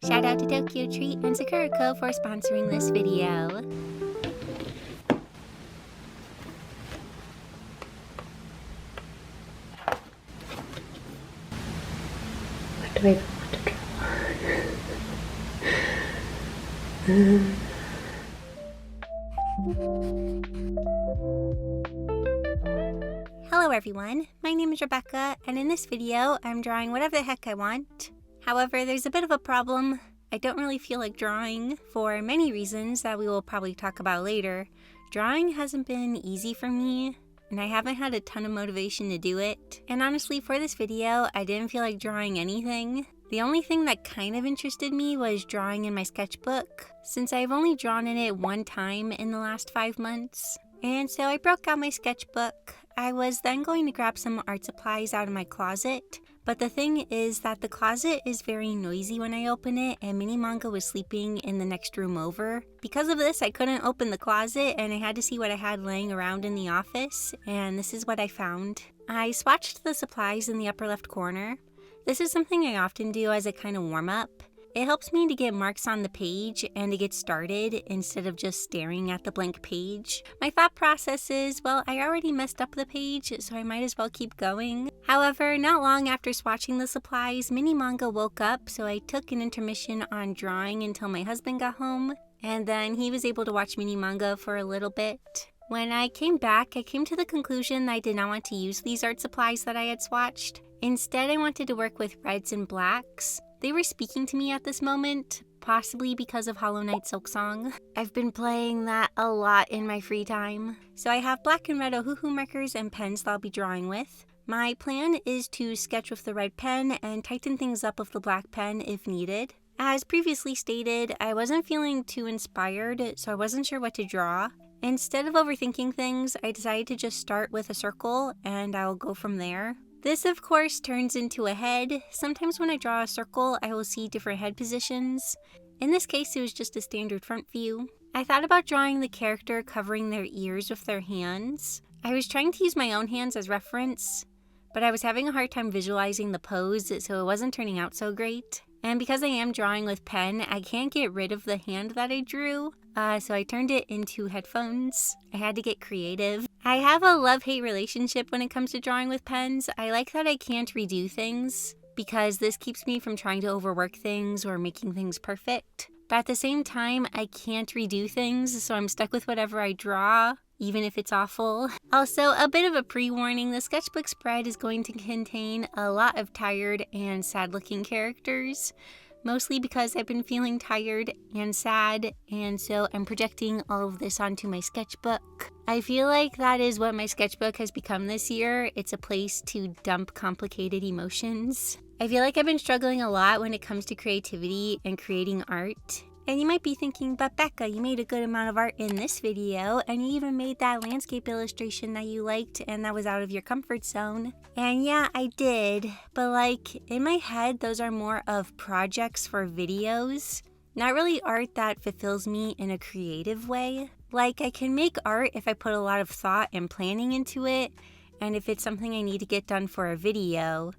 Shout out to Tokyo Treat and Sakurako for sponsoring this video. What do I want to draw? Hello everyone, my name is Rebecca, and in this video I'm drawing whatever the heck I want. However, there's a bit of a problem. I don't really feel like drawing for many reasons that we will probably talk about later. Drawing hasn't been easy for me, and I haven't had a ton of motivation to do it. And honestly, for this video, I didn't feel like drawing anything. The only thing that kind of interested me was drawing in my sketchbook, since I've only drawn in it one time in the last 5 months. And so I broke out my sketchbook. I was then going to grab some art supplies out of my closet, but the thing is that the closet is very noisy when I open it, and Mini Manga was sleeping in the next room over. Because of this, I couldn't open the closet, and I had to see what I had laying around in the office, and this is what I found. I swatched the supplies in the upper left corner. This is something I often do as a kind of warm-up. It helps me to get marks on the page and to get started instead of just staring at the blank page. My thought process is, well, I already messed up the page, so I might as well keep going. However, not long after swatching the supplies, Mini Manga woke up, so I took an intermission on drawing until my husband got home, and then he was able to watch Mini Manga for a little bit. When I came back, I came to the conclusion that I did not want to use these art supplies that I had swatched. Instead, I wanted to work with reds and blacks. They were speaking to me at this moment, possibly because of Hollow Knight Silksong. I've been playing that a lot in my free time. So I have black and red ohuhu markers and pens that I'll be drawing with. My plan is to sketch with the red pen and tighten things up with the black pen if needed. As previously stated, I wasn't feeling too inspired, so I wasn't sure what to draw. Instead of overthinking things, I decided to just start with a circle and I'll go from there. This, of course, turns into a head. Sometimes when I draw a circle, I will see different head positions. In this case, it was just a standard front view. I thought about drawing the character covering their ears with their hands. I was trying to use my own hands as reference, but I was having a hard time visualizing the pose, so it wasn't turning out so great. And because I am drawing with pen, I can't get rid of the hand that I drew, so I turned it into headphones. I had to get creative. I have a love-hate relationship when it comes to drawing with pens. I like that I can't redo things, because this keeps me from trying to overwork things or making things perfect. But at the same time, I can't redo things, so I'm stuck with whatever I draw, even if it's awful. Also, a bit of a pre-warning, the sketchbook spread is going to contain a lot of tired and sad-looking characters, mostly because I've been feeling tired and sad, and so I'm projecting all of this onto my sketchbook. I feel like that is what my sketchbook has become this year. It's a place to dump complicated emotions. I feel like I've been struggling a lot when it comes to creativity and creating art. And you might be thinking, but Becca, you made a good amount of art in this video, and you even made that landscape illustration that you liked and that was out of your comfort zone. And yeah, I did, but like, in my head, those are more of projects for videos, not really art that fulfills me in a creative way. Like, I can make art if I put a lot of thought and planning into it, and if it's something I need to get done for a video.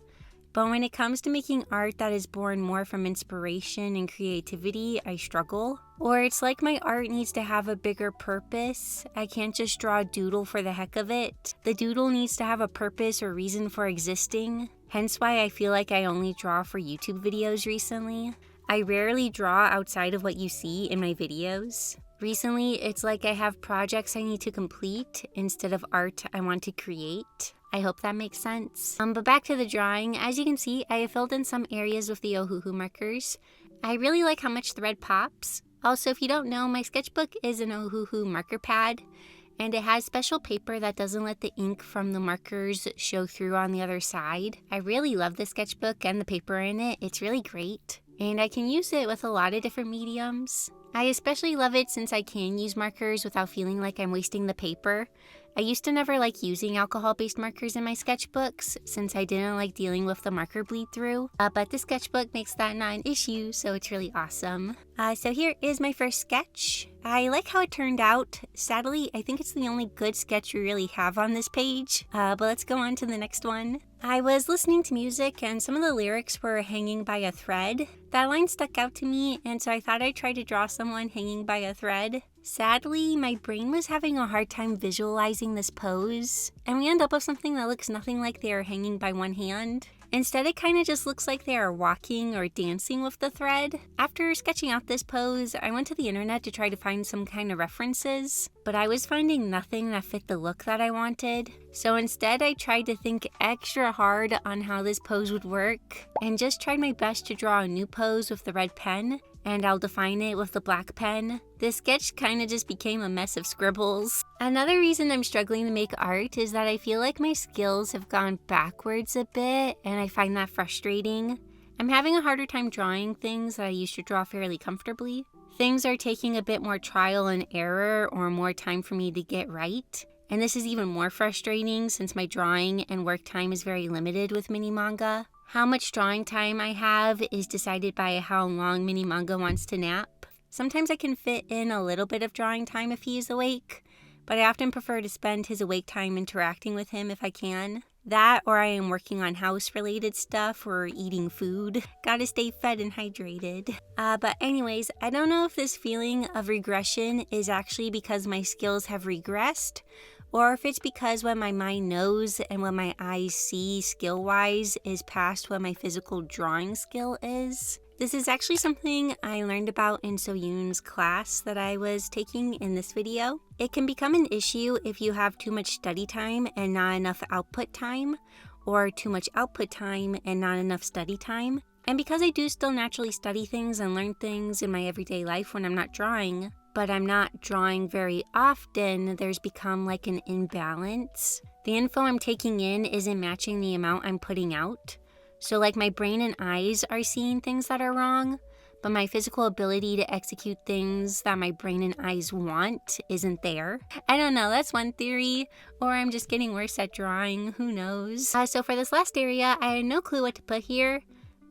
But when it comes to making art that is born more from inspiration and creativity, I struggle. Or it's like my art needs to have a bigger purpose. I can't just draw a doodle for the heck of it. The doodle needs to have a purpose or reason for existing. Hence why I feel like I only draw for YouTube videos recently. I rarely draw outside of what you see in my videos. Recently, it's like I have projects I need to complete instead of art I want to create. I hope that makes sense. But back to the drawing. As you can see, I have filled in some areas with the ohuhu markers. I really like how much the red pops. Also, if you don't know, my sketchbook is an ohuhu marker pad, and it has special paper that doesn't let the ink from the markers show through on the other side. I really love the sketchbook and the paper in it. It's really great. And I can use it with a lot of different mediums. I especially love it since I can use markers without feeling like I'm wasting the paper. I used to never like using alcohol-based markers in my sketchbooks since I didn't like dealing with the marker bleed through, but the sketchbook makes that not an issue, so it's really awesome. So here is my first sketch. I like how it turned out. Sadly, I think it's the only good sketch we really have on this page, but let's go on to the next one. I was listening to music and some of the lyrics were hanging by a thread. That line stuck out to me, and so I thought I'd try to draw someone hanging by a thread. Sadly, my brain was having a hard time visualizing this pose, and we end up with something that looks nothing like they are hanging by one hand. Instead, it kind of just looks like they are walking or dancing with the thread. After sketching out this pose, I went to the internet to try to find some kind of references, but I was finding nothing that fit the look that I wanted. So instead, I tried to think extra hard on how this pose would work, and just tried my best to draw a new pose with the red pen, and I'll define it with the black pen. This sketch kind of just became a mess of scribbles. Another reason I'm struggling to make art is that I feel like my skills have gone backwards a bit, and I find that frustrating. I'm having a harder time drawing things that I used to draw fairly comfortably. Things are taking a bit more trial and error or more time for me to get right. And this is even more frustrating since my drawing and work time is very limited with mini manga. How much drawing time I have is decided by how long mini manga wants to nap. Sometimes I can fit in a little bit of drawing time if he is awake, but I often prefer to spend his awake time interacting with him if I can. That, or I am working on house-related stuff or eating food. Gotta stay fed and hydrated. But anyways, I don't know if this feeling of regression is actually because my skills have regressed, or if it's because what my mind knows and what my eyes see skill-wise is past what my physical drawing skill is. This is actually something I learned about in Soyoon's class that I was taking in this video. It can become an issue if you have too much study time and not enough output time, or too much output time and not enough study time. And because I do still naturally study things and learn things in my everyday life when I'm not drawing, but I'm not drawing very often, there's become like an imbalance. The info I'm taking in isn't matching the amount I'm putting out. So like my brain and eyes are seeing things that are wrong, but my physical ability to execute things that my brain and eyes want isn't there. I don't know, that's one theory, or I'm just getting worse at drawing, who knows. So for this last area, I had no clue what to put here,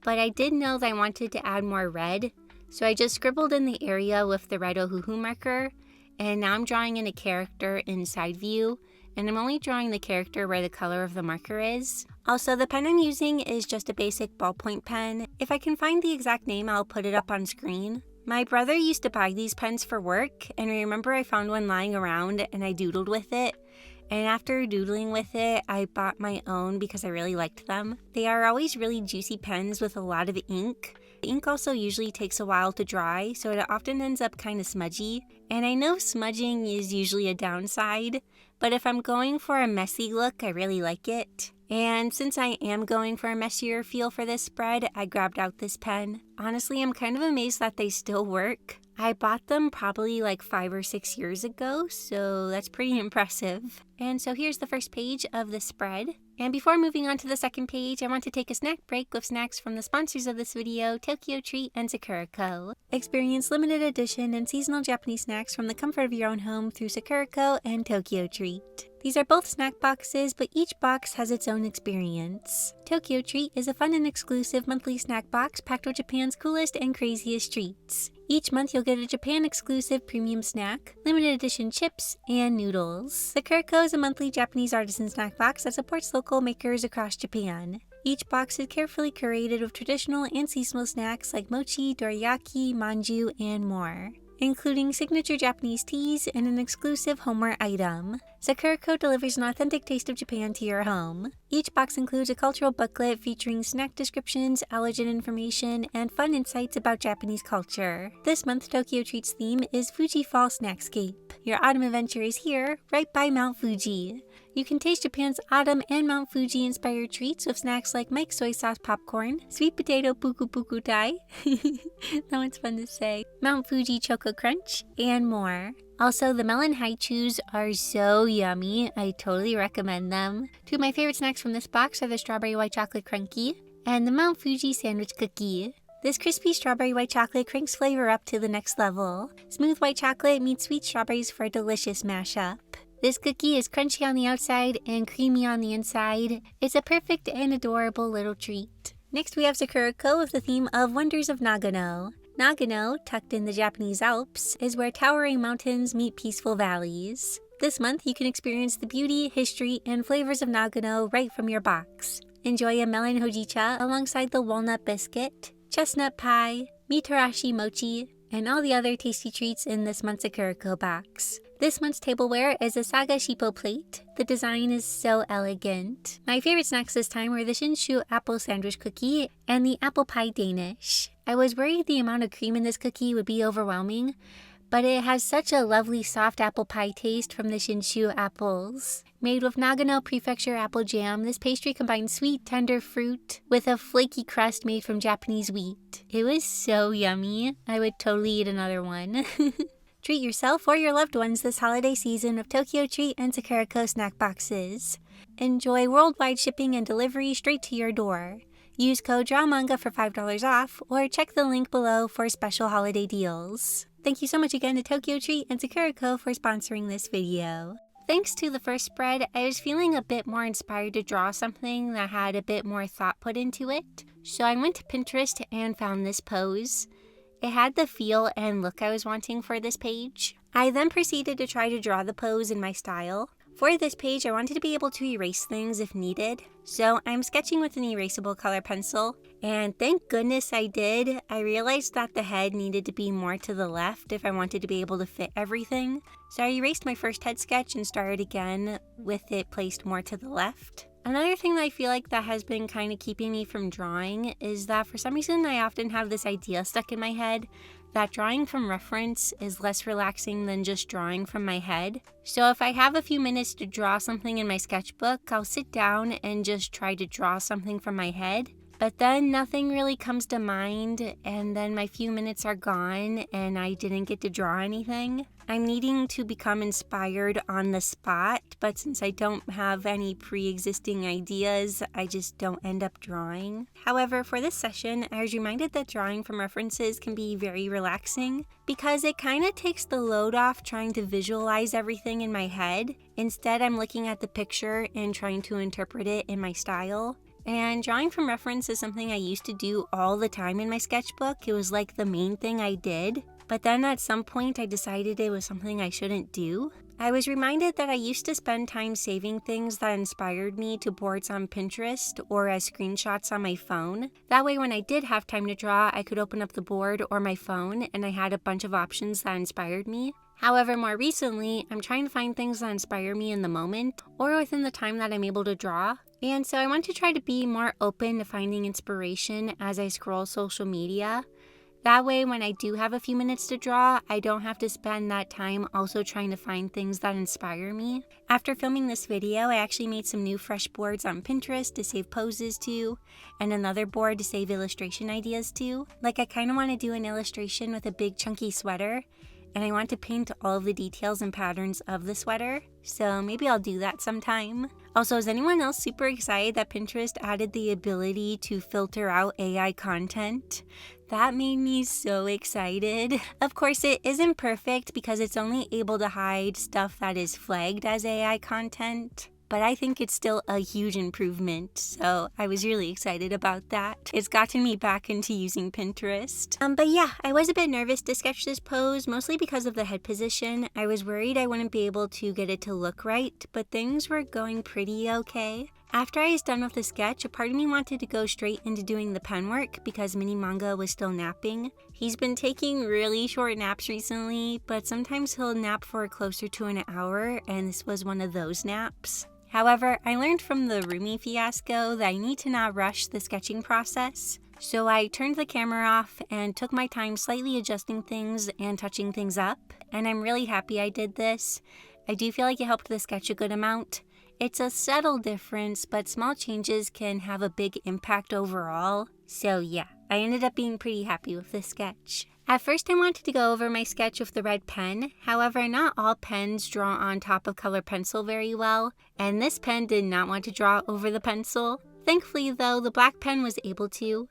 but I did know that I wanted to add more red. So I just scribbled in the area with the red ohuhu marker, and now I'm drawing in a character in side view, and I'm only drawing the character where the color of the marker is. Also, the pen I'm using is just a basic ballpoint pen. If I can find the exact name, I'll put it up on screen. My brother used to buy these pens for work, and I remember I found one lying around and I doodled with it. And after doodling with it, I bought my own because I really liked them. They are always really juicy pens with a lot of ink. The ink also usually takes a while to dry, so it often ends up kind of smudgy. And I know smudging is usually a downside, but if I'm going for a messy look, I really like it. And since I am going for a messier feel for this spread, I grabbed out this pen. Honestly, I'm kind of amazed that they still work. I bought them probably like 5 or 6 years ago, so that's pretty impressive. And so here's the first page of the spread. And before moving on to the second page, I want to take a snack break with snacks from the sponsors of this video, Tokyo Treat and Sakura Co. Experience limited edition and seasonal Japanese snacks from the comfort of your own home through Sakura Co and Tokyo Treat. These are both snack boxes, but each box has its own experience. Tokyo Treat is a fun and exclusive monthly snack box packed with Japan's coolest and craziest treats. Each month you'll get a Japan-exclusive premium snack, limited edition chips, and noodles. Sakura Co is a monthly Japanese artisan snack box that supports local makers across Japan. Each box is carefully curated with traditional and seasonal snacks like mochi, dorayaki, manju, and more, including signature Japanese teas and an exclusive homeware item. Sakura Co delivers an authentic taste of Japan to your home. Each box includes a cultural booklet featuring snack descriptions, allergen information, and fun insights about Japanese culture. This month, Tokyo Treat's theme is Fuji Fall Snackscape. Your autumn adventure is here, right by Mount Fuji. You can taste Japan's autumn and Mount Fuji-inspired treats with snacks like Mike's soy sauce popcorn, sweet potato puku puku tai, that one's fun to say, Mount Fuji Choco Crunch, and more. Also, the melon haichus are so yummy. I totally recommend them. Two of my favorite snacks from this box are the strawberry white chocolate crunkie and the Mount Fuji sandwich cookie. This crispy strawberry white chocolate cranks flavor up to the next level. Smooth white chocolate meets sweet strawberries for a delicious mashup. This cookie is crunchy on the outside and creamy on the inside. It's a perfect and adorable little treat. Next we have Sakura Co with the theme of Wonders of Nagano. Nagano, tucked in the Japanese Alps, is where towering mountains meet peaceful valleys. This month you can experience the beauty, history, and flavors of Nagano right from your box. Enjoy a melon hojicha alongside the walnut biscuit, chestnut pie, mitarashi mochi, and all the other tasty treats in this month's Sakuriko box. This month's tableware is a Saga Shippo plate. The design is so elegant. My favorite snacks this time were the Shinshu apple sandwich cookie and the apple pie Danish. I was worried the amount of cream in this cookie would be overwhelming, but it has such a lovely soft apple pie taste from the Shinshu apples. Made with Nagano Prefecture apple jam, this pastry combines sweet, tender fruit with a flaky crust made from Japanese wheat. It was so yummy. I would totally eat another one. Treat yourself or your loved ones this holiday season with Tokyo Treat and Sakuriko snack boxes. Enjoy worldwide shipping and delivery straight to your door. Use code DRAWMANGA for $5 off or check the link below for special holiday deals. Thank you so much again to Tokyo Treat and Sakuriko for sponsoring this video. Thanks to the first spread, I was feeling a bit more inspired to draw something that had a bit more thought put into it. So I went to Pinterest and found this pose. It had the feel and look I was wanting for this page. I then proceeded to try to draw the pose in my style. For this page, I wanted to be able to erase things if needed, so I'm sketching with an erasable color pencil, and thank goodness I did. I realized that the head needed to be more to the left if I wanted to be able to fit everything, so I erased my first head sketch and started again with it placed more to the left. Another thing that I feel like that has been kind of keeping me from drawing is that for some reason I often have this idea stuck in my head that drawing from reference is less relaxing than just drawing from my head. So if I have a few minutes to draw something in my sketchbook, I'll sit down and just try to draw something from my head. But then nothing really comes to mind, and then my few minutes are gone and I didn't get to draw anything. I'm needing to become inspired on the spot, but since I don't have any pre-existing ideas, I just don't end up drawing. However, for this session, I was reminded that drawing from references can be very relaxing because it kind of takes the load off trying to visualize everything in my head. Instead, I'm looking at the picture and trying to interpret it in my style. And drawing from reference is something I used to do all the time in my sketchbook. It was like the main thing I did. But then at some point I decided it was something I shouldn't do. I was reminded that I used to spend time saving things that inspired me to boards on Pinterest or as screenshots on my phone. That way when I did have time to draw, I could open up the board or my phone and I had a bunch of options that inspired me. However, more recently, I'm trying to find things that inspire me in the moment or within the time that I'm able to draw. And so I want to try to be more open to finding inspiration as I scroll social media. That way, when I do have a few minutes to draw, I don't have to spend that time also trying to find things that inspire me. After filming this video, I actually made some new fresh boards on Pinterest to save poses to, and another board to save illustration ideas to. Like I kind of want to do an illustration with a big chunky sweater, and I want to paint all of the details and patterns of the sweater, so maybe I'll do that sometime. Also, is anyone else super excited that Pinterest added the ability to filter out AI content? That made me so excited. Of course, it isn't perfect because it's only able to hide stuff that is flagged as AI content. But I think it's still a huge improvement, so I was really excited about that. It's gotten me back into using Pinterest. But yeah, I was a bit nervous to sketch this pose, mostly because of the head position. I was worried I wouldn't be able to get it to look right, but things were going pretty okay. After I was done with the sketch, a part of me wanted to go straight into doing the pen work because Mini Manga was still napping. He's been taking really short naps recently, but sometimes he'll nap for closer to an hour, and this was one of those naps. However, I learned from the Rumi fiasco that I need to not rush the sketching process. So I turned the camera off and took my time slightly adjusting things and touching things up. And I'm really happy I did this. I do feel like it helped the sketch a good amount. It's a subtle difference, but small changes can have a big impact overall. So yeah, I ended up being pretty happy with this sketch. At first I wanted to go over my sketch with the red pen, however not all pens draw on top of color pencil very well, and this pen did not want to draw over the pencil. Thankfully though, the black pen was able to.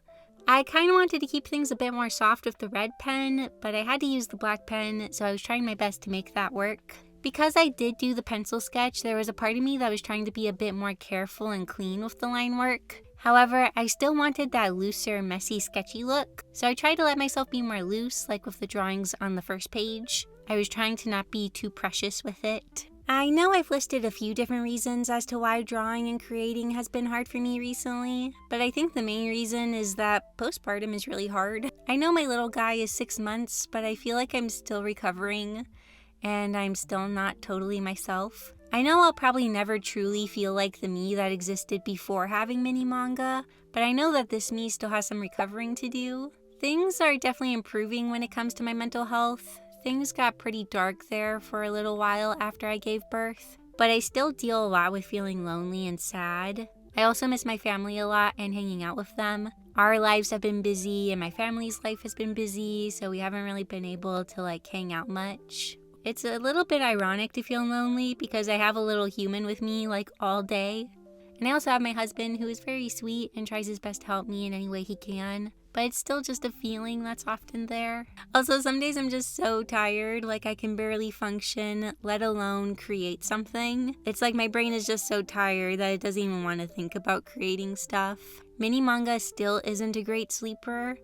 I kind of wanted to keep things a bit more soft with the red pen, but I had to use the black pen, so I was trying my best to make that work. Because I did do the pencil sketch, there was a part of me that was trying to be a bit more careful and clean with the line work. However, I still wanted that looser, messy, sketchy look, so I tried to let myself be more loose, like with the drawings on the first page. I was trying to not be too precious with it. I know I've listed a few different reasons as to why drawing and creating has been hard for me recently, but I think the main reason is that postpartum is really hard. I know my little guy is 6 months, but I feel like I'm still recovering, and I'm still not totally myself. I know I'll probably never truly feel like the me that existed before having mini manga, but I know that this me still has some recovering to do. Things are definitely improving when it comes to my mental health. Things got pretty dark there for a little while after I gave birth, but I still deal a lot with feeling lonely and sad. I also miss my family a lot and hanging out with them. Our lives have been busy and my family's life has been busy, so we haven't really been able to hang out much. It's a little bit ironic to feel lonely because I have a little human with me all day. And I also have my husband who is very sweet and tries his best to help me in any way he can. But it's still just a feeling that's often there. Also, some days I'm just so tired, I can barely function, let alone create something. It's like my brain is just so tired that it doesn't even want to think about creating stuff. Mini manga still isn't a great sleeper.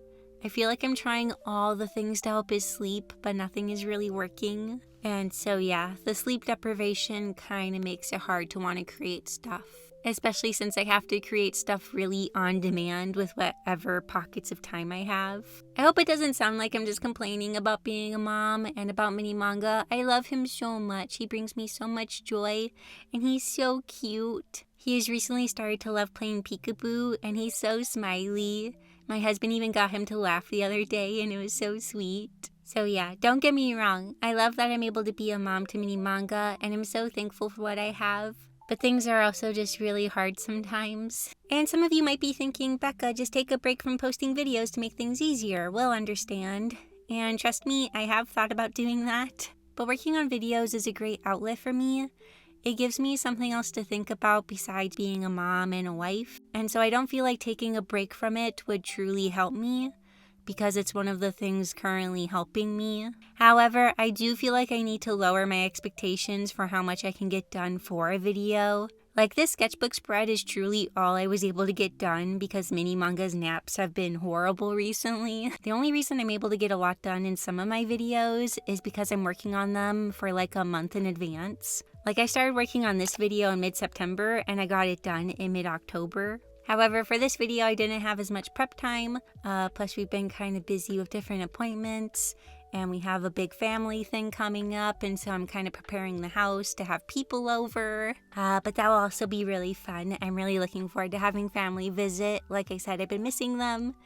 I feel like I'm trying all the things to help his sleep, but nothing is really working. And so yeah, the sleep deprivation kind of makes it hard to want to create stuff. Especially since I have to create stuff really on demand with whatever pockets of time I have. I hope it doesn't sound like I'm just complaining about being a mom and about mini manga. I love him so much. He brings me so much joy and he's so cute. He has recently started to love playing peekaboo and he's so smiley. My husband even got him to laugh the other day and it was so sweet. So yeah, don't get me wrong. I love that I'm able to be a mom to mini manga and I'm so thankful for what I have. But things are also just really hard sometimes. And some of you might be thinking, Becca, just take a break from posting videos to make things easier. We'll understand. And trust me, I have thought about doing that. But working on videos is a great outlet for me. It gives me something else to think about besides being a mom and a wife. And so I don't feel like taking a break from it would truly help me, because it's one of the things currently helping me. However, I do feel like I need to lower my expectations for how much I can get done for a video. This sketchbook spread is truly all I was able to get done because mini manga's naps have been horrible recently. The only reason I'm able to get a lot done in some of my videos is because I'm working on them for a month in advance. I started working on this video in mid-September and I got it done in mid-October. However, for this video, I didn't have as much prep time, plus we've been kind of busy with different appointments, and we have a big family thing coming up, and so I'm kind of preparing the house to have people over, but that will also be really fun. I'm really looking forward to having family visit. Like I said, I've been missing them,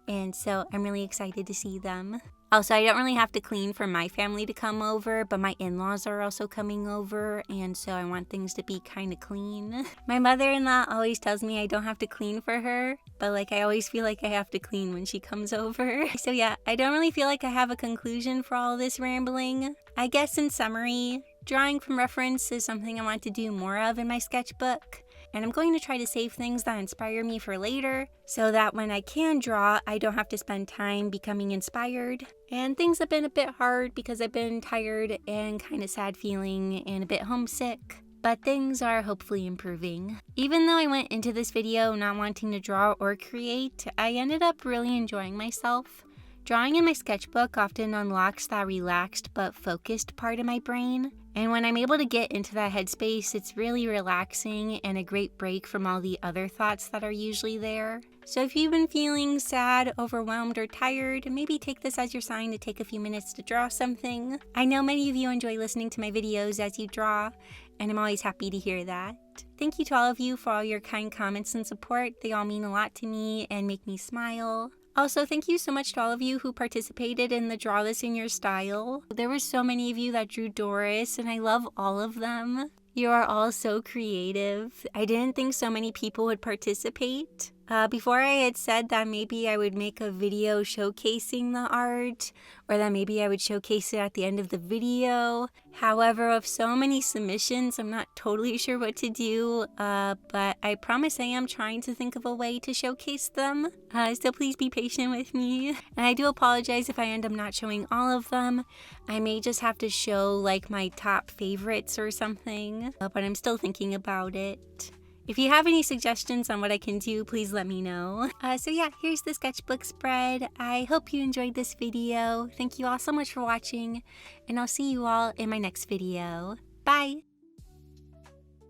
and so I'm really excited to see them. Also, I don't really have to clean for my family to come over, but my in-laws are also coming over, and so I want things to be kind of clean. My mother-in-law always tells me I don't have to clean for her, but I always feel like I have to clean when she comes over. So yeah, I don't really feel like I have a conclusion for all this rambling. I guess in summary, drawing from reference is something I want to do more of in my sketchbook. And I'm going to try to save things that inspire me for later, so that when I can draw, I don't have to spend time becoming inspired. And things have been a bit hard because I've been tired and kind of sad feeling and a bit homesick. But things are hopefully improving. Even though I went into this video not wanting to draw or create, I ended up really enjoying myself. Drawing in my sketchbook often unlocks that relaxed but focused part of my brain. And when I'm able to get into that headspace, it's really relaxing and a great break from all the other thoughts that are usually there. So if you've been feeling sad, overwhelmed, or tired, maybe take this as your sign to take a few minutes to draw something. I know many of you enjoy listening to my videos as you draw, and I'm always happy to hear that. Thank you to all of you for all your kind comments and support. They all mean a lot to me and make me smile. Also, thank you so much to all of you who participated in the Draw This in Your Style. There were so many of you that drew Doris, and I love all of them. You are all so creative. I didn't think so many people would participate. Before I had said that maybe I would make a video showcasing the art, or that maybe I would showcase it at the end of the video. However, with so many submissions, I'm not totally sure what to do, but I promise I am trying to think of a way to showcase them. So please be patient with me. And I do apologize if I end up not showing all of them. I may just have to show my top favorites or something, but I'm still thinking about it. If you have any suggestions on what I can do, please let me know. So yeah, here's the sketchbook spread. I hope you enjoyed this video. Thank you all so much for watching, and I'll see you all in my next video. Bye!